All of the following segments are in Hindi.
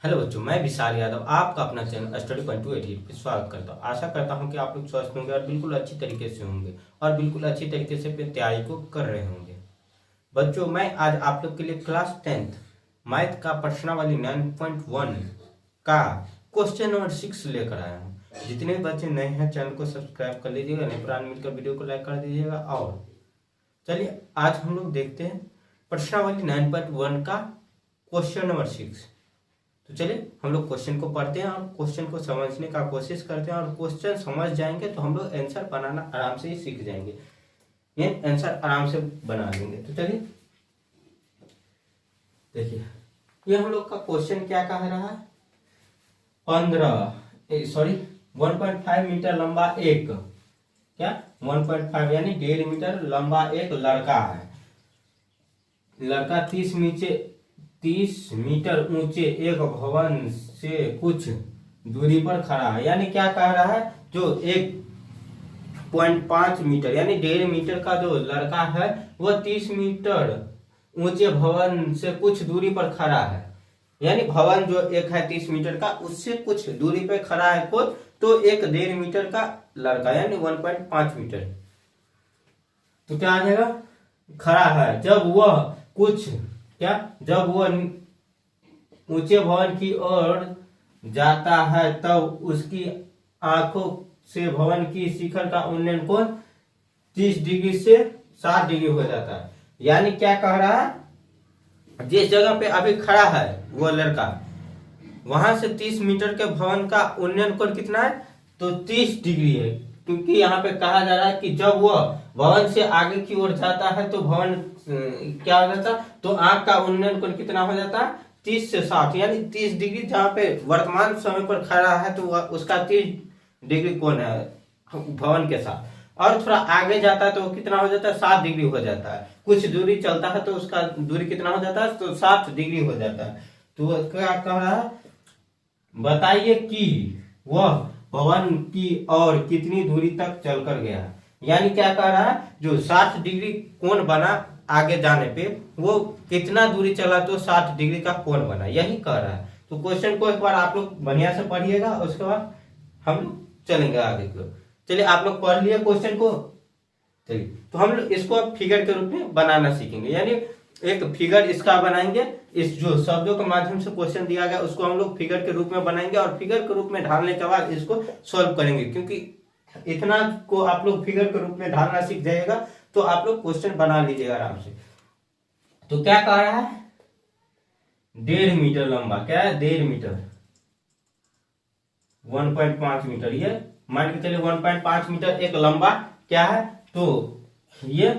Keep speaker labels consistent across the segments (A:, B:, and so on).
A: हेलो बच्चों, मैं विशाल यादव आपका अपना चैनल स्टडी पॉइंट 288 पे स्वागत करता हूँ। आशा करता हूँ कि आप लोग स्वस्थ होंगे और बिल्कुल अच्छी तरीके से होंगे और बिल्कुल अच्छी तरीके से अपनी तैयारी को कर रहे होंगे। बच्चों, मैं आज आप लोग के लिए क्लास 10th मैथ का प्रश्नावली 9.1 का क्वेश्चन नंबर 6 लेकर आया हूँ। जितने भी बच्चे नए हैं चैनल को सब्सक्राइब कर लीजिएगा, नहीं पुराने मिलकर वीडियो को लाइक कर दीजिएगा। और चलिए आज हम लोग देखते हैं प्रश्नावली 9.1 का क्वेश्चन नंबर 6। तो चलिए हम लोग क्वेश्चन को पढ़ते हैं और क्वेश्चन को समझने का कोशिश करते हैं। और क्वेश्चन समझ जाएंगे तो हम लोग आंसर बनाना आराम से ही सीख जाएंगे, ये आंसर आराम से बना लेंगे। तो चलिए देखिए, ये हम लोग का क्वेश्चन क्या कह रहा है। 1.5 मीटर लंबा एक 1.5 यानी 1.5 मीटर लंबा एक लड़का है। लड़का 30 मीटर ऊंचे एक भवन से कुछ दूरी पर खड़ा है। यानी क्या कह रहा है, जो 1.5 मीटर यानी 1.5 मीटर का जो लड़का है वह 30 मीटर ऊंचे भवन से कुछ दूरी पर खड़ा है। यानी भवन जो एक है 30 मीटर का, उससे कुछ दूरी पर खड़ा है खुद, तो एक 1.5 मीटर का लड़का यानी 1.5 मीटर। तो क्या आ जाएगा, खड़ा है जब वह ऊंचे भवन की ओर जाता है तब उसकी आंखों से भवन की शिखर का उन्नयन कोण 30 डिग्री से 60 डिग्री हो जाता है। यानी क्या कह रहा है, जिस जगह पे अभी खड़ा है वो लड़का, वहां से 30 मीटर के भवन का उन्नयन कोण कितना है, तो 30 डिग्री है। क्योंकि यहाँ पे कहा जा रहा है कि जब वह भवन से आगे की ओर जाता है तो भवन क्या हो जाता है, तो आंख का उन्नयन कोण कितना हो जाता है, 30 से 60 यानी 30 डिग्री। जहाँ पे वर्तमान समय पर खड़ा है तो उसका 30 डिग्री कोण है भवन के साथ, और थोड़ा आगे जाता है तो वो कितना हो जाता है, 60 डिग्री हो जाता है। कुछ दूरी चलता है तो उसका दूरी कितना हो जाता है, तो 60 डिग्री हो जाता है। तो वो क्या कह रहा है, बताइए कि वह भवन की और कितनी दूरी तक चलकर गया है। यानी क्या कह रहा है, जो 60 डिग्री कोण बना आगे जाने पे वो कितना दूरी चला तो 60 डिग्री का कोण बना, यही कह रहा है। तो क्वेश्चन को एक बार आप लोग बढ़िया से पढ़िएगा, उसके बाद हम लोग चलेंगे आगे की ओर। चलिए आप लोग पढ़ लिए क्वेश्चन को, चलिए तो हम लोग इसको अब फिगर के रूप में बनाना सीखेंगे। यानी एक फिगर इसका बनाएंगे, इस जो शब्दों के माध्यम से क्वेश्चन दिया गया उसको हम लोग फिगर के रूप में बनाएंगे और फिगर के रूप में ढालने के बाद इसको सॉल्व करेंगे। क्योंकि इतना को आप लोग फिगर के रूप में ढालना सीख जाएगा तो आप लोग क्वेश्चन बना लीजिएगा आराम से। तो क्या कह रहा है, 1.5 मीटर लंबा, क्या है 1.5 मीटर, 1.5 मीटर, ये मान के चलिए 1.5 मीटर एक लंबा क्या है, तो ये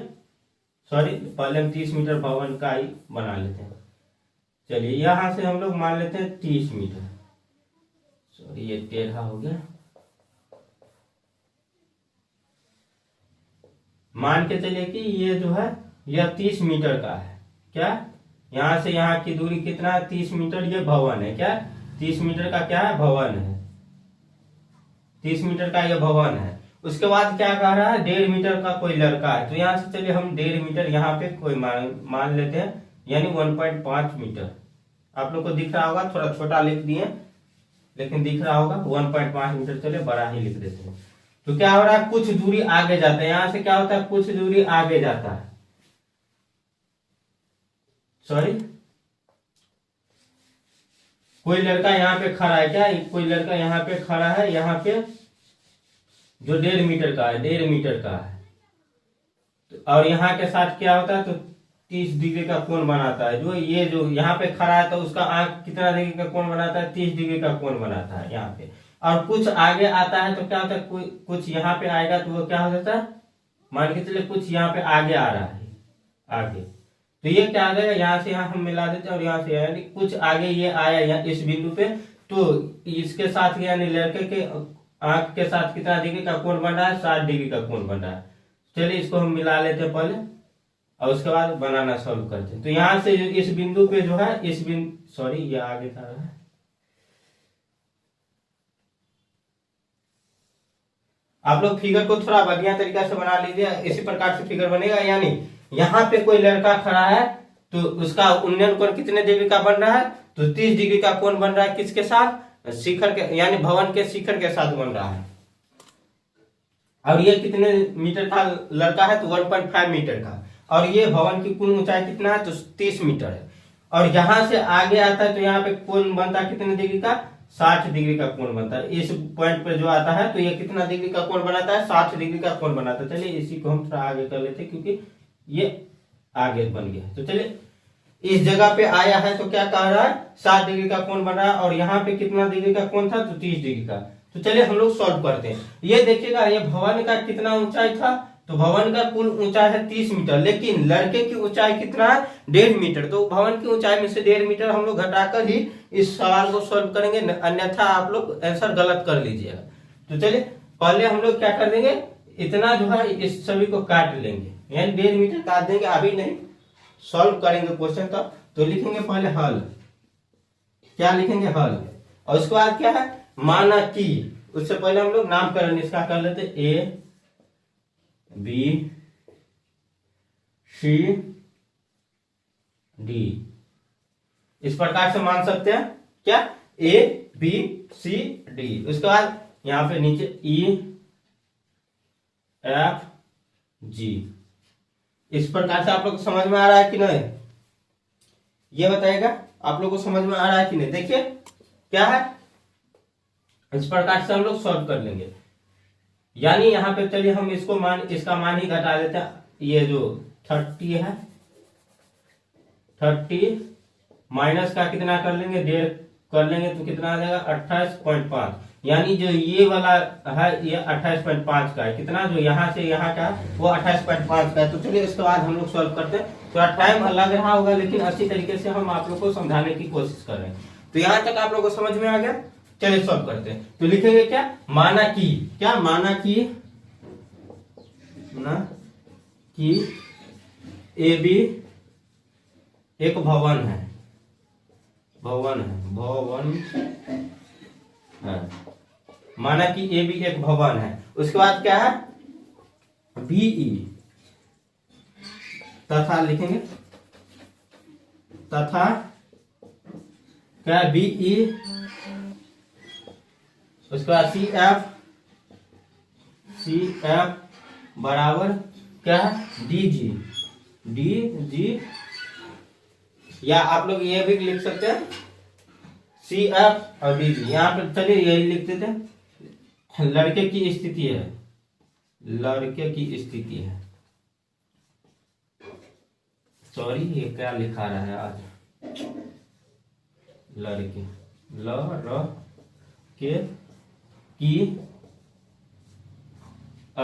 A: पहले हम 30 मीटर भवन का ही बना लेते हैं। चलिए यहां से हम लोग मान लेते हैं 30 मीटर, ये टेढ़ा हो गया। मान के चलिए कि ये जो है यह 30 मीटर का है। क्या, यहां से यहां की दूरी कितना है, 30 मीटर। ये भवन है, क्या 30 मीटर का क्या है, भवन है, 30 मीटर का यह भवन है। उसके बाद क्या कह रहा है, 1.5 मीटर का कोई लड़का है। तो यहां से चलिए हम 1.5 मीटर यहाँ पे कोई मान लेते हैं, यानी 1.5 मीटर। आप लोग को दिख रहा होगा, थोड़ा छोटा लिख दिए लेकिन दिख रहा होगा 1.5 मीटर। चलिए बड़ा ही लिख देते हैं। तो क्या हो रहा है, कुछ दूरी आगे जाता है, यहां से क्या होता है, कुछ दूरी आगे जाता है, कोई लड़का यहाँ पे खड़ा है, क्या कोई लड़का यहाँ पे खड़ा है, यहाँ पे जो 1.5 मीटर का है, 1.5 मीटर का है। और यहाँ के साथ क्या होता है, तो 30 डिग्री का कोण बनाता है। जो ये जो यहाँ पे खड़ा है तो उसका आंख कितना डिग्री का कोण बनाता है, 30 डिग्री का कोण बनाता है यहाँ पे। और कुछ आगे आता है तो क्या होता है, कुछ यहाँ पे आएगा तो वो क्या हो जाता है, मान के चलिए कुछ यहाँ पे आगे आ रहा है, आगे, तो ये क्या आ जाएगा, यहाँ से यहाँ हम मिला देते हैं और यहाँ से यानी कुछ आगे ये आया यहाँ इस बिंदु पे, तो इसके साथ यानी लड़के के आंख के साथ कितना डिग्री का कोण बन रहा है, 60 डिग्री का कोण बन रहा है। चलिए इसको हम मिला लेते हैं पहले और उसके बाद बनाना सॉल्व करते हैं। तो यहां से इस बिंदु पे जो है, इस बिंदु ये आगे था है, आप लोग फिगर को थोड़ा बढ़िया तरीका से बना लीजिए, इसी प्रकार से फिगर बनेगा। यानी यहाँ पे कोई लड़का खड़ा है तो उसका उन्नयन कोण कितने डिग्री का बन रहा है? तो 30 डिग्री का कोण बन रहा है। किसके साथ? शिखर के यानी भवन के शिखर के साथ बन रहा है। और ये कितने मीटर का लड़का है? तो 1.5 मीटर का। और ये भवन की कुल ऊंचाई कितना है? तो 30 मीटर है। और यहां से आगे आता है तो यहाँ पे कोण बनता है कितने डिग्री का? 60 डिग्री का कोण बनता है। इस पॉइंट पे जो आता है तो ये कितना डिग्री का कोण बनाता है? 60 डिग्री का कोण बनाता है। चलिए इसी को हम थोड़ा आगे कर लेते हैं क्योंकि ये आगे बन गया। तो चलिए इस जगह पे आया है तो क्या कह रहा है? 60 डिग्री का कोण बन रहा है। और यहाँ पे कितना डिग्री का कोण था? तो 30 डिग्री का। तो चलिए हम लोग सॉल्व करते हैं। ये देखिएगा, ये भवन का कितना ऊंचाई था? तो भवन का कुल ऊंचाई है 30 मीटर, लेकिन लड़के की ऊंचाई कितना है? 1.5 मीटर। तो भवन की ऊंचाई में से 1.5 मीटर हम लोग घटाकर ही इस सवाल को सॉल्व करेंगे, अन्यथा आप लोग आंसर गलत कर लीजिएगा। तो चलिए पहले हम लोग क्या कर देंगे, इतना जो है इस सभी को काट लेंगे, यानी 1.5 मीटर काट देंगे। अभी नहीं, सॉल्व करेंगे क्वेश्चन तब। तो लिखेंगे पहले हल। क्या लिखेंगे? हल। और उसके बाद क्या है? माना कि। उससे पहले हम लोग नामकरण इसका कर लेते, ए बी सी डी। इस प्रकार से मान सकते हैं क्या? A B C D. उसके बाद यहां पे नीचे ई एफ जी। इस प्रकार से आप लोग को समझ में आ रहा है कि नहीं? ये बताइएगा आप लोग को समझ में आ रहा है कि नहीं। देखिए क्या है, इस प्रकार से हम लोग सॉल्व कर लेंगे। यानी यहाँ पे चलिए हम इसको इसका मान ही घटा देते हैं। ये जो 30 है, 30 माइनस का कितना कर लेंगे? 1.5 कर लेंगे तो कितना आ जाएगा? 28.5। यानी जो ये वाला है ये 28.5 का है। कितना? जो यहाँ से यहाँ का वो 28.5 का है। तो चलिए इसके बाद हम लोग सॉल्व करते हैं। थोड़ा टाइम लग रहा होगा, लेकिन अच्छी तरीके से हम आप लोग को समझाने की कोशिश कर रहे हैं। तो यहाँ तक आप लोग को समझ में आ गया। चलिए सॉल्व करते हैं। तो लिखेंगे क्या? माना कि। क्या? माना कि ए बी एक भवन है। भवन है। माना कि ए बी एक भवन है। उसके बाद क्या है? बीई। तथा लिखेंगे, तथा क्या? बीई। उसके बाद सी एफ बराबर क्या है? D G. या आप लोग ये भी लिख सकते हैं सी एफ और डी जी। यहाँ पे चलिए यही लिख देते हैं। लड़के की स्थिति है, लड़के की स्थिति है। सॉरी ये क्या लिखा रहा है आज? लड़के के की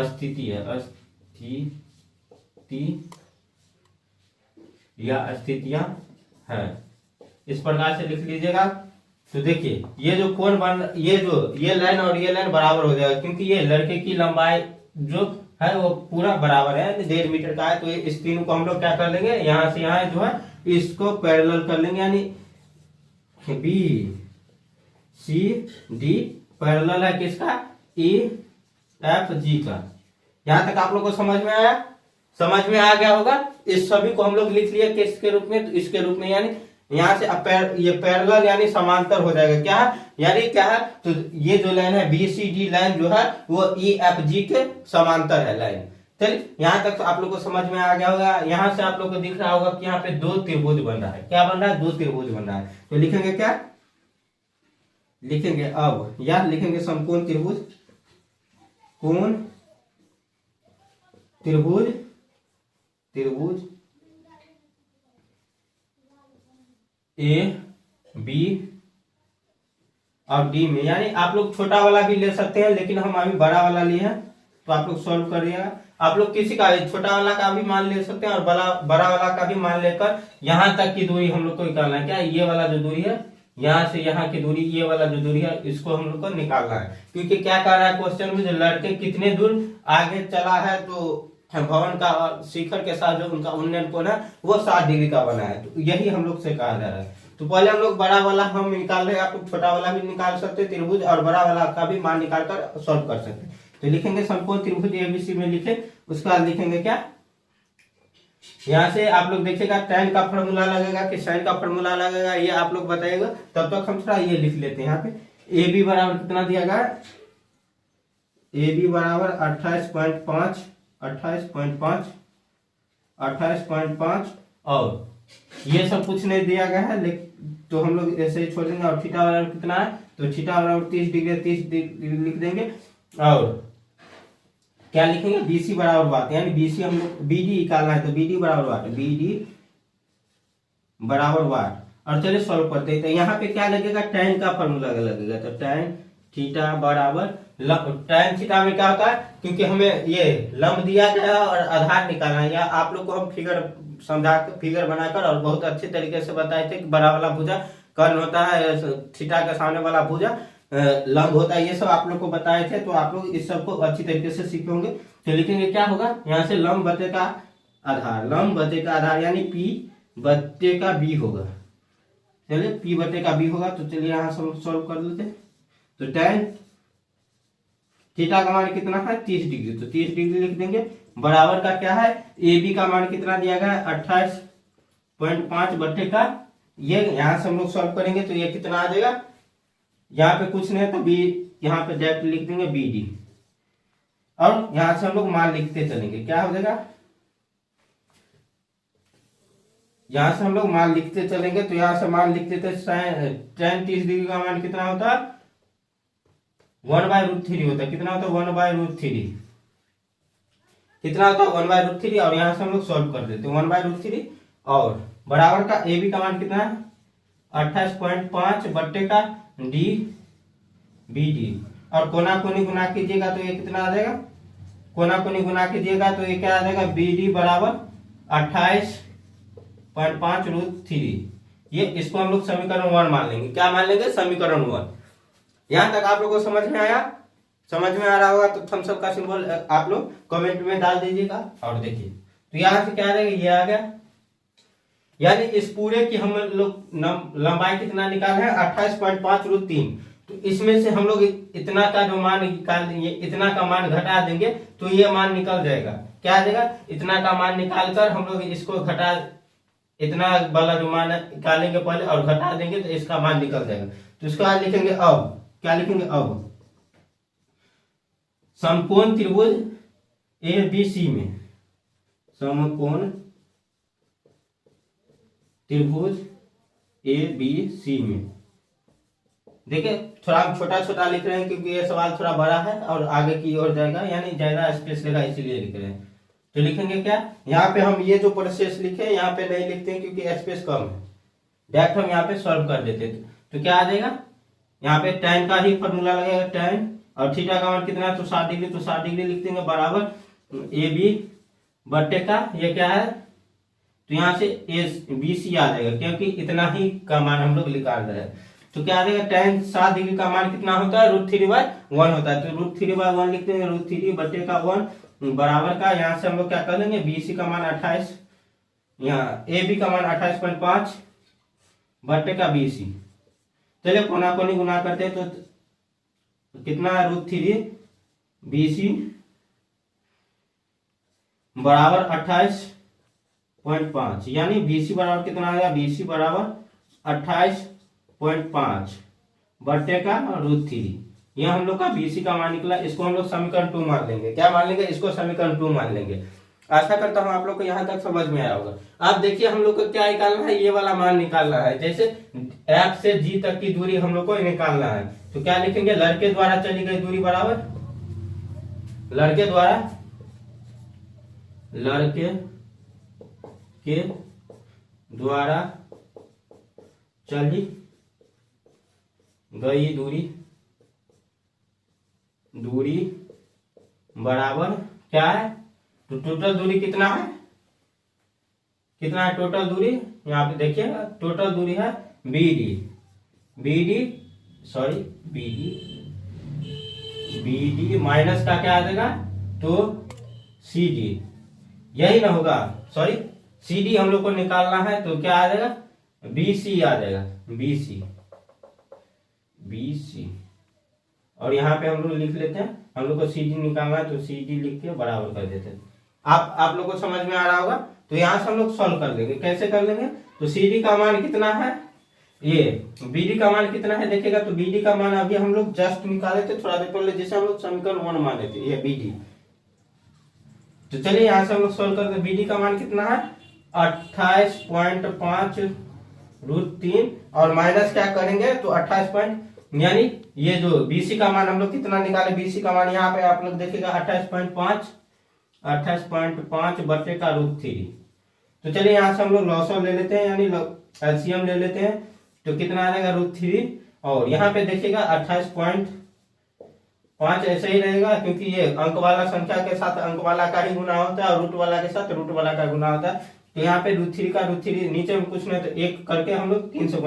A: स्थिति है, स्थिति या स्थितियां है। इस प्रकार से लिख लीजिएगा। तो देखिए ये जो कोण बन, ये लाइन और ये लाइन बराबर हो जाएगा, क्योंकि ये लड़के की लंबाई जो है वो पूरा बराबर है, 1.5 मीटर का है। तो इस तीनों को हम लोग क्या कर लेंगे? यहां से यहां जो है इसको पैरेलल कर लेंगे, यानी बी सी डी पैरेलल है किसका? ई एफ जी का। यहां तक आप लोग को समझ में आया? समझ में आ गया होगा। इस सभी को हम लोग लिख लिए किसके रूप में? तो इसके रूप में, यानी यहाँ से ये पैरेलल यानी समांतर हो जाएगा। क्या है? यानी क्या है? तो ये जो लाइन है बी सी डी लाइन जो है वो ई एफ जी के समांतर है लाइन। चलिए यहाँ तक तो आप लोग को समझ में आ गया होगा। यहाँ से आप लोग को दिख रहा होगा कि यहाँ पे 2 त्रिभुज बन रहा है। क्या बन रहा है? 2 त्रिभुज बन रहा है। तो लिखेंगे क्या? लिखेंगे अब यार लिखेंगे समकोण त्रिभुज, कोण त्रिभुज, ए बी और डी में। यानी आप लोग छोटा वाला भी ले सकते हैं, लेकिन हम अभी बड़ा वाला लिए हैं तो आप लोग सॉल्व करिएगा। आप लोग किसी का छोटा वाला का भी मान ले सकते हैं और बड़ा वाला का भी मान लेकर यहां तक की दूरी हम लोग को निकालना है। क्या? ये वाला जो दूरी है, यहां से यहां की दूरी, ये वाला जो दूरी है, इसको हम लोग को निकालना है। क्योंकि क्या कह रहा है क्वेश्चन में, जो लड़के कितने दूर आगे चला है तो भवन का शिखर के साथ जो उनका उन्नयन कोण है वो 60 डिग्री का बना है। तो यही हम लोग से कहा जा रहा है। तो पहले हम लोग बड़ा वाला हम निकाल रहे हैं, आप लोग छोटा वाला भी निकाल सकते हैं त्रिभुज, और बड़ा वाला का भी मान निकाल कर सॉल्व कर सकते हैं। तो लिखेंगे समकोण त्रिभुज एबीसी में लिखे। उसके बाद लिखेंगे क्या? यहाँ से आप लोग देखिएगा tan का फॉर्मूला लगेगा कि sin का फॉर्मूला लगेगा, ये आप लोग बताइएगा। तब तक हम थोड़ा ये लिख लेते हैं। यहाँ पे AB बराबर कितना दिया गया है, AB बराबर 28.5 28.5 और ये सब कुछ नहीं दिया गया है, लेकिन तो हम लोग ऐसे ही छोड़ देंगे। और थीटा बराबर कितना है, तो थीटा बराबर 30 डिग्री 30 डिग्री लिख देंगे। और क्या लिखेंगे, BC बराबर वाट, यानी BC हम लोग BD निकालना है तो BD बराबर वाट, BD बराबर वाट। और चलिए सॉल्व करते हैं। तो यहाँ पे क्या लगेगा, tan का फॉर्मूला लगेगा। तो tan थीटा बराबर tan थीटा में क्या होता है, क्योंकि हमें ये लंब दिया गया और आधार निकालना है, या आप लोग को हम फिगर समझा फिगर बनाकर और बहुत अच्छे तरीके से बताए थे कि बड़ा वाला भुजा कर्ण होता है, थीटा के सामने वाला भुजा लंब होता है, ये सब आप लोग को बताए थे। तो आप लोग इस सब को अच्छी तरीके से सीखे होंगे। तो लिखेंगे क्या होगा, यहाँ से लंब बटे का आधार, लंब बटे का आधार यानी P बटे का B होगा। चलिए P बटे का B होगा। तो चलिए यहाँ सॉल्व कर लेते हैं। तो tan थीटा का मान कितना है, 30 डिग्री, तो 30 डिग्री लिख देंगे। बराबर का क्या है, AB का मान कितना दिया गया है, 28.5 बटे का, ये यहाँ से हम लोग सॉल्व करेंगे तो ये कितना आ जाएगा, यहाँ पे कुछ नहीं है तो B यहाँ पे डायरेक्ट लिख देंगे BD। और यहाँ से हम लोग मान लिखते चलेंगे, क्या हो जाएगा, यहाँ से हम लोग मान लिखते चलेंगे। तो यहाँ से मान लिखते थे tan 30 डिग्री का मान कितना होता है, 1/√3 होता है। कितना होता है, 1/√3। कितना होता है, 1/√3। और यहाँ से हम लोग सॉल्व कर देते हैं 1/√3। और बराबर का AB का मान कितना है, 28.5 बट्टे का D BD। और कोना कोनी गुना कीजिएगा तो ये कितना आ जाएगा, कोना कोनी गुना कीजिएगा तो ये क्या आ जाएगा, BD बराबर 28.5√3। ये इसको हम लोग समीकरण 1 मान लेंगे। क्या मान लेंगे, समीकरण 1। यहां तक आप लोगों को समझ में आया, समझ में आ रहा होगा तो थम्स अप का सिंबल आप लोग कमेंट में डाल दीजिएगा। और देखिए तो यहां से क्या आ जाएगा, ये आ गया। यानी इस पूरे की हम लोग लंबाई कितना निकाले हैं, 28.5√3। तो इसमें से हम लोग इतना का जो मान निकाल देंगे, इतना का मान घटा देंगे तो ये मान निकल जाएगा। क्या आ जाएगा, इतना का मान निकाल कर हम लोग इसको घटा, इतना वाला जो मान निकालेंगे पहले और घटा देंगे तो इसका मान निकल जाएगा। तो इसको आज लिखेंगे, अब क्या लिखेंगे, अब समकोण त्रिभुज ABC में, समकोण त्रिभुज ABC में, देखिए थोड़ा हम छोटा छोटा लिख रहे हैं क्योंकि ये सवाल थोड़ा बड़ा है और आगे की ओर जाएगा, यानी ज्यादा स्पेस लेगा, इसीलिए लिख रहे हैं। तो लिखेंगे क्या, यहाँ पे हम ये जो प्रोसेस लिखे यहाँ पे नहीं लिखते हैं क्योंकि स्पेस कम है, डायरेक्ट हम यहाँ पे सॉल्व कर देते हैं। तो क्या आ जाएगा, यहाँ पे tan का ही फॉर्मूला लगेगा, tan, और थीटा का मान कितना है, तो 60 डिग्री, तो 60 डिग्री लिख देंगे बराबर AB बट्टे का ये क्या है, तो यहाँ से BC आ जाएगा क्योंकि इतना ही का मान हम लोग निकाल रहे हैं। तो क्या आ जाएगा, tan 60 डिग्री का मान कितना होता है, √3/1 होता है। तो √3/1 लिख देंगे, √3 बट्टे का 1 बराबर का, यहाँ से हम लोग क्या कर लेंगे, BC का मान 28, यहाँ AB का मान 28.5 बट्टे का BC। चलिए कोना कोनी गुना करते हैं तो कितना है, √3 BC बराबर 28.5, यानी BC बराबर कितना आ गया, BC बराबर 28.5 बट्टे का √3। यह हम लोग का BC का मान निकला। इसको हम लोग समीकरण 2 मान लेंगे। क्या मान लेंगे, इसको समीकरण 2 मान लेंगे। आशा करता हूं आप लोग को यहाँ तक समझ में आया होगा। आप देखिए हम लोग को क्या निकालना है, ये वाला मान निकालना है। जैसे F से G तक की दूरी हम लोग को निकालना है। तो क्या लिखेंगे, लड़के द्वारा चली गई दूरी बराबर, लड़के के द्वारा चली गई दूरी बराबर क्या है, तो टोटल दूरी कितना है, टोटल दूरी, यहाँ पे देखिए टोटल दूरी है BD माइनस का क्या आ जाएगा, तो CD, यही ना होगा, सॉरी CD हम लोग को निकालना है तो क्या आ जाएगा, BC आ जाएगा, BC। और यहाँ पे हम लोग लिख लेते हैं, हम लोग को CD निकालना है तो CD लिख के बराबर कर देते हैं। आप लोग को समझ में आ रहा होगा। तो यहाँ से हम लोग सॉल्व कर लेंगे। कैसे कर लेंगे? तो सी डी का मान कितना है, ये बी डी का मान कितना है देखिएगा। तो बी डी का मान अभी हम लोग जस्ट निकाले थे थोड़ा देर पहले, जिसे हम लोग समीकरण 1 माने थे, ये बी डी। तो चलिए यहाँ से हम लोग सॉल्व करते हैं। बी डी का मान कितना है 28.5√3 और माइनस क्या करेंगे तो 28 यानी ये जो बीसी का मान हम लोग कितना निकाले, बीसी का मान यहाँ पे आप लोग देखिएगा 28.5 बटे का √3। तो चलिए यहाँ से हम लोग लॉसर ले लेते हैं यानी एलसीएम ले लेते हैं। तो कितना आ जाएगा √3 और यहाँ पे देखिएगा 28.5 ऐसे ही रहेगा क्योंकि ये अंक वाला संख्या के साथ अंक वाला का ही गुना होता है और रूट वाला के साथ रूट वाला का गुना होता है। तो यहाँ पे √3 का √3 नीचे में कुछ नहीं तो एक करके हम लोग 3 से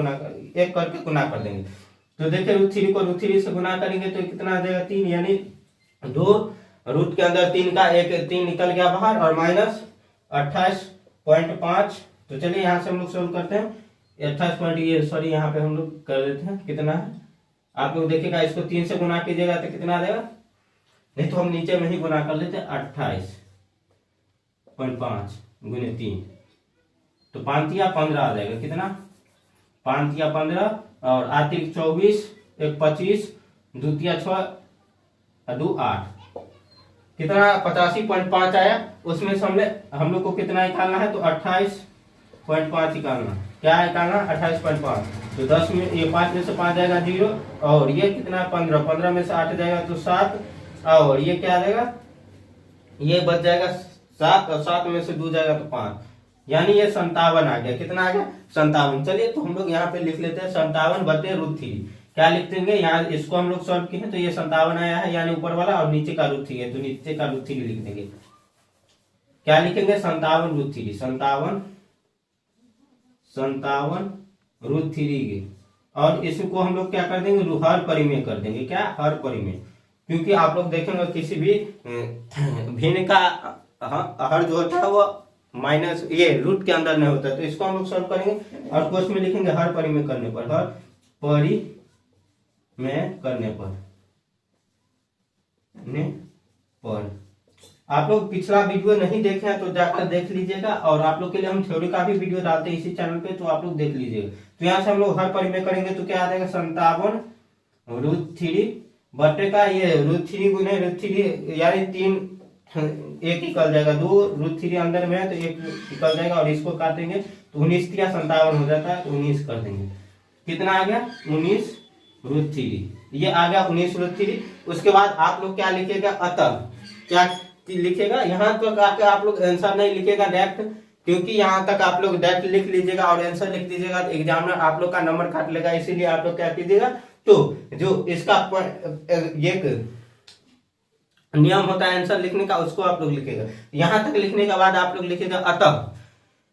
A: एक करके गुना कर देंगे। तो देखिए √3 को √3 से गुना करेंगे तो कितना आ जाएगा 3 यानी 2 रूट के अंदर 3 का एक 3 निकल गया बाहर और माइनस 28.5। तो चलिए यहाँ से हम लोग सोल्व करते हैं। 28 यहाँ पे हम लोग कर देते हैं कितना है, आप लोग देखिएगा इसको 3 से गुना कीजिएगा तो कितना आ जाएगा, नहीं तो हम नीचे में ही गुना कर लेते हैं 28.5 गुने 3 तो 5 या 15 आ जाएगा। कितना 5 या 15 और 8 24 1 25 2 6 2 8 कितना 85.5 आया। उसमें से हम लोग को कितना निकालना है तो 28.5 निकालना। क्या निकालना 28.5। तो 10 में ये 5 में से 5 जाएगा 0 और ये कितना 15 में से 8 जाएगा तो 7 और ये क्या जाएगा ये बच जाएगा 7 और 7 में से 2 जाएगा तो 5 यानी ये 57 आ गया। कितना आ गया 57। चलिए तो हम लोग यहाँ पे लिख लेते हैं 57 बटे √3। क्या लिख देंगे यहाँ इसको हम लोग सॉल्व किए हैं तो ये 57 आया है यानी ऊपर वाला और नीचे का √3 है तो नीचे का √3 लिख देंगे। क्या लिखेंगे 57 √3 और इसको हम लोग क्या कर देंगे हर परिमेय कर देंगे। क्या हर परिमेय, क्योंकि आप लोग देखेंगे किसी भी भिन्न का हर जो होता है वो माइनस ये रूट के अंदर नहीं होता। तो इसको हम लोग सॉल्व करेंगे और क्वेश्चन में लिखेंगे हर परिमेय करने पर, हर परिमेय करने पर। आप लोग पिछला वीडियो नहीं देखे हैं तो जाकर देख लीजिएगा और आप लोग के लिए हम थ्योरी का भी वीडियो डालते हैं इसी चैनल पे तो आप लोग देख लीजिएगा। तो यहाँ से हम लोग हर परिमेय करेंगे तो क्या आ जाएगा 57 √3 बटे का ये √3 गुने √3 यानी 3 एक निकल जाएगा 2 √3 अंदर में है तो एक निकल जाएगा और इसको काटेंगे तो 19 या 57 हो जाता है तो 19 कर देंगे। कितना आ गया 19 √3 ये आ गया 19 √3। उसके बाद आप लोग क्या लिखेगा अतः क्या लिखेगा यहाँ तक आके आप लोग आंसर नहीं लिखेगा डायरेक्ट, क्योंकि यहाँ तक आप लोग डायरेक्ट लिख लीजिएगा और आंसर लिख दीजिएगा तो एग्जामिनर आप लोग का नंबर काट लेगा। इसीलिए आप लोग क्या कीजिएगा तो जो इसका एक नियम होता है आंसर लिखने का उसको आप लोग लिखेगा। यहाँ तक लिखने के बाद आप लोग लिखेगा अतः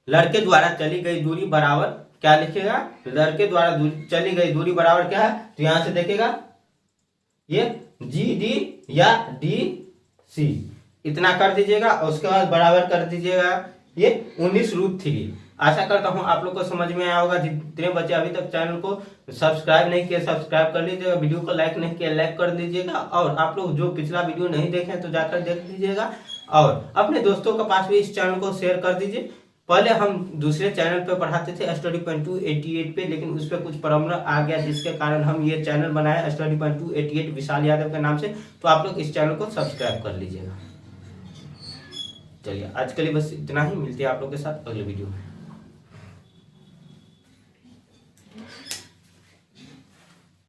A: लड़के द्वारा चली गई दूरी बराबर क्या लिखेगा लड़के द्वारा चली गई दूरी बराबर क्या है तो यहाँ से देखेगा ये GD या DC इतना कर दीजिएगा और उसके बाद बराबर कर दीजिएगा ये 19 √3। आशा करता हूँ आप लोग को समझ में आया होगा। जितने बच्चे अभी तक चैनल को सब्सक्राइब नहीं किए सब्सक्राइब कर लीजिएगा, वीडियो को लाइक नहीं किया लाइक कर दीजिएगा और आप लोग जो पिछला वीडियो नहीं देखे तो जाकर देख लीजिएगा और अपने दोस्तों के पास भी इस चैनल को शेयर कर दीजिए। पहले हम दूसरे चैनल पे पढ़ाते थे StudyPoint288 पे, लेकिन उस पर कुछ प्रॉब्लम आ गया जिसके कारण हम ये चैनल बनाए StudyPoint288 विशाल यादव के नाम से। तो आप लोग इस चैनल को सब्सक्राइब कर लीजिएगा। चलिए आज के लिए बस इतना ही, मिलते हैं आप लोग के साथ अगले वीडियो में।